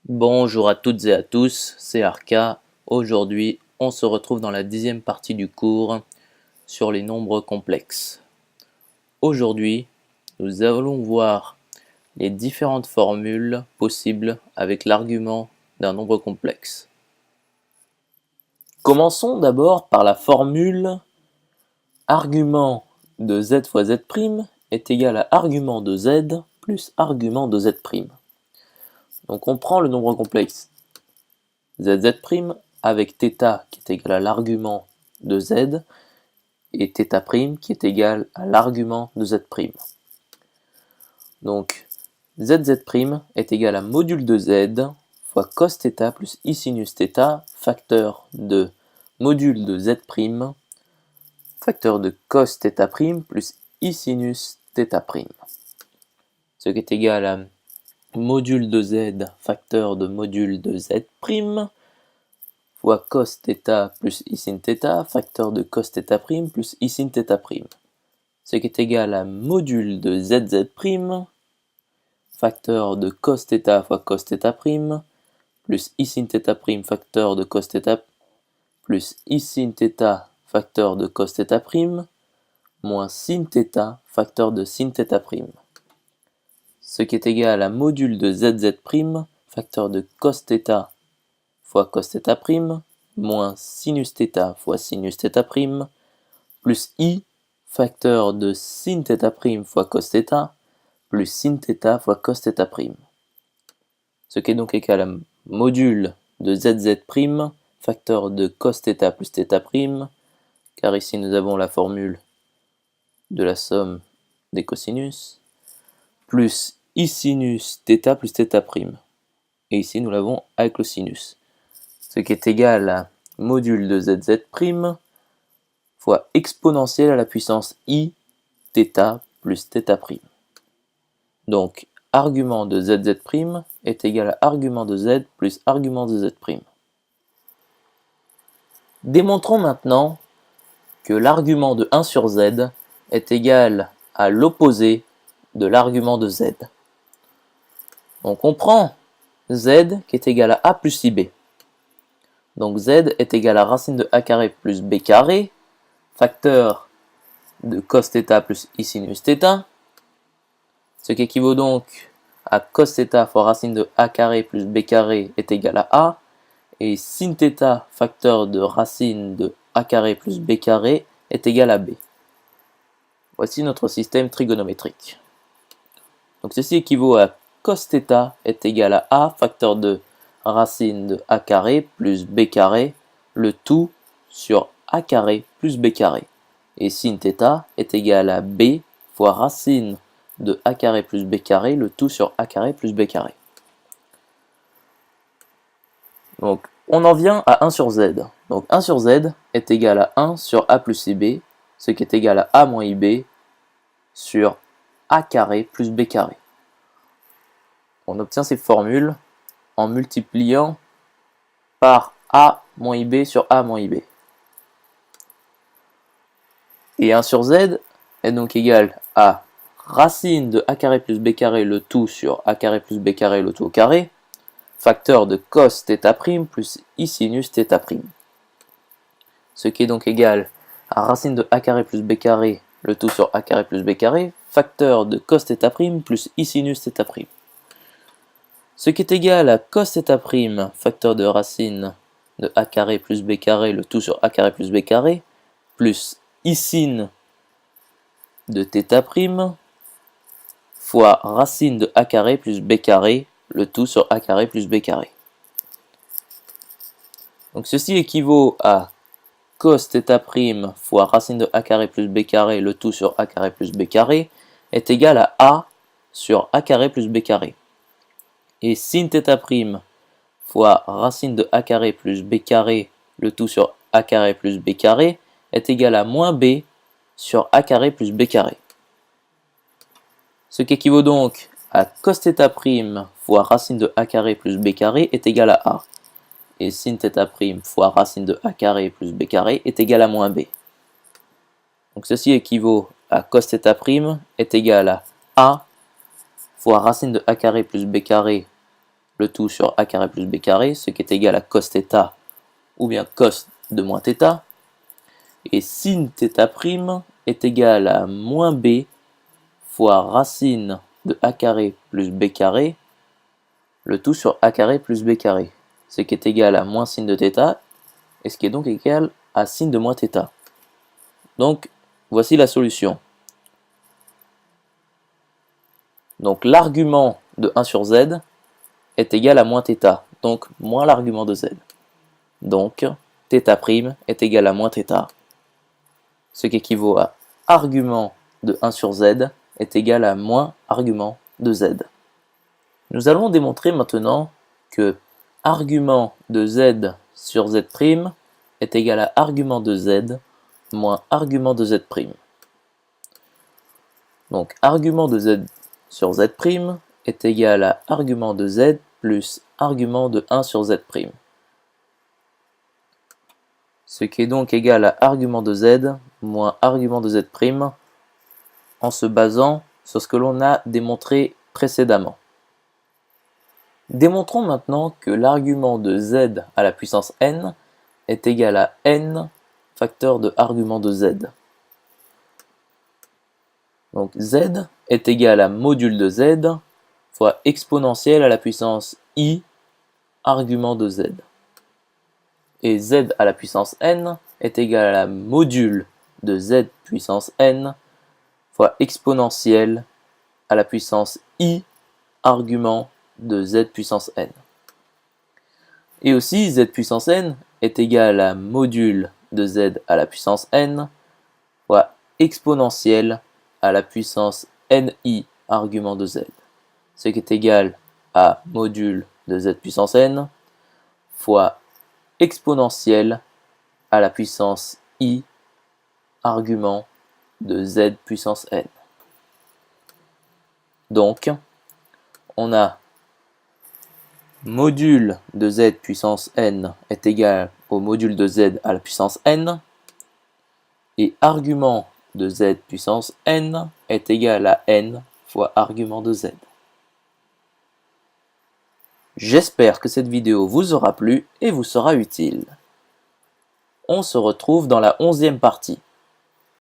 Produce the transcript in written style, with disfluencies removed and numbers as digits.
Bonjour à toutes et à tous, c'est Arca. Aujourd'hui, on se retrouve dans la 10e partie du cours sur les nombres complexes. Aujourd'hui, nous allons voir les différentes formules possibles avec l'argument d'un nombre complexe. Commençons d'abord par la formule argument de z fois z' est égal à argument de z plus argument de z'. Donc on prend le nombre complexe zz' avec θ qui est égal à l'argument de z et θ' qui est égal à l'argument de z'. Donc zz' est égal à module de z fois cos θ plus i sinus θ, facteur de module de z', facteur de cos θ' plus i sinus θ'. Ce qui est égal à module de z, facteur de module de z', fois cos θ plus i sin θ, facteur de cos θ' plus i sin θ'. Ce qui est égal à module de zz', facteur de cos θ fois cos θ', plus i sin θ', facteur de cos θ, plus i sin θ, facteur de cos θ', moins sin θ, facteur de sin θ'. Ce qui est égal à module de zz', facteur de cos θ fois cos θ', moins sinus θ fois sinus θ', plus i, facteur de sin θ' fois cos θ, plus sin θ fois cos θ'. Ce qui est donc égal à module de zz', facteur de cos θ plus θ', car ici nous avons la formule de la somme des cosinus, plus i sinus θ plus θ'. Et ici nous l'avons avec le sinus. Ce qui est égal à module de zz' fois exponentielle à la puissance i θ plus θ'. Donc argument de zz' est égal à argument de z plus argument de z'. Démontrons maintenant que l'argument de 1 sur z est égal à l'opposé de l'argument de z. Donc on prend z qui est égal à a plus ib. Donc z est égal à racine de a carré plus b carré, facteur de cos θ plus i sinus θ, ce qui équivaut donc à cos θ fois racine de a carré plus b carré est égal à a, et sin θ facteur de racine de a carré plus b carré est égal à b. Voici notre système trigonométrique. Donc ceci équivaut à cos θ est égal à a facteur de racine de a carré plus b carré, le tout sur a carré plus b carré. Et sin θ est égal à b fois racine de a carré plus b carré, le tout sur a carré plus b carré. Donc on en vient à 1 sur z. Donc 1 sur z est égal à 1 sur a plus ib, ce qui est égal à a moins ib sur a carré plus b carré. On obtient ces formules en multipliant par a moins ib sur a moins ib. Et 1 sur z est donc égal à racine de a carré plus b carré le tout sur a carré plus b carré le tout au carré, facteur de cos θ' plus i sinus θ'. Ce qui est donc égal à racine de a carré plus b carré le tout sur a carré plus b carré, facteur de cos θ' plus i sinus θ'. Ce qui est égal à cos θ', facteur de racine de a carré plus b carré, le tout sur a carré plus b carré, plus i sin de θ', fois racine de a carré plus b carré, le tout sur a carré plus b carré. Donc ceci équivaut à cos θ' fois racine de a carré plus b carré, le tout sur a carré plus b carré, est égal à a sur a carré plus b carré. Et sin θ' fois racine de a carré plus b carré, le tout sur a carré plus b carré, est égal à moins b sur a carré plus b carré. Ce qui équivaut donc à cos θ' fois racine de a carré plus b carré est égal à a. Et sin θ' fois racine de a carré plus b carré est égal à moins b. Donc ceci équivaut à cos θ' est égal à a fois racine de a carré plus b carré, le tout sur a carré plus b carré, ce qui est égal à cos θ ou bien cos de moins θ. Et sin θ' est égal à moins b fois racine de a carré plus b carré, le tout sur a carré plus b carré, ce qui est égal à moins sin de θ, et ce qui est donc égal à sin de moins θ. Donc, voici la solution. Donc, l'argument de 1 sur z est égal à moins θ, donc moins l'argument de z. Donc, θ' est égal à moins θ, ce qui équivaut à argument de 1 sur z est égal à moins argument de z. Nous allons démontrer maintenant que argument de z sur z' est égal à argument de z moins argument de z'. Donc argument de z sur z' est égal à argument de z plus argument de 1 sur z'. Ce qui est donc égal à argument de z moins argument de z' en se basant sur ce que l'on a démontré précédemment. Démontrons maintenant que l'argument de z à la puissance n est égal à n facteur de argument de z. Donc z est égal à module de z fois exponentielle à la puissance i argument de z. Et z à la puissance n est égal à la module de z puissance n fois exponentielle à la puissance i argument de z puissance n. Et aussi z puissance n est égal à module de z à la puissance n fois exponentielle à la puissance ni argument de z, ce qui est égal à module de z puissance n fois exponentielle à la puissance i argument de z puissance n. Donc, on a module de z puissance n est égal au module de z à la puissance n, et argument de z puissance n est égal à n fois argument de z. J'espère que cette vidéo vous aura plu et vous sera utile. On se retrouve dans la 11e partie.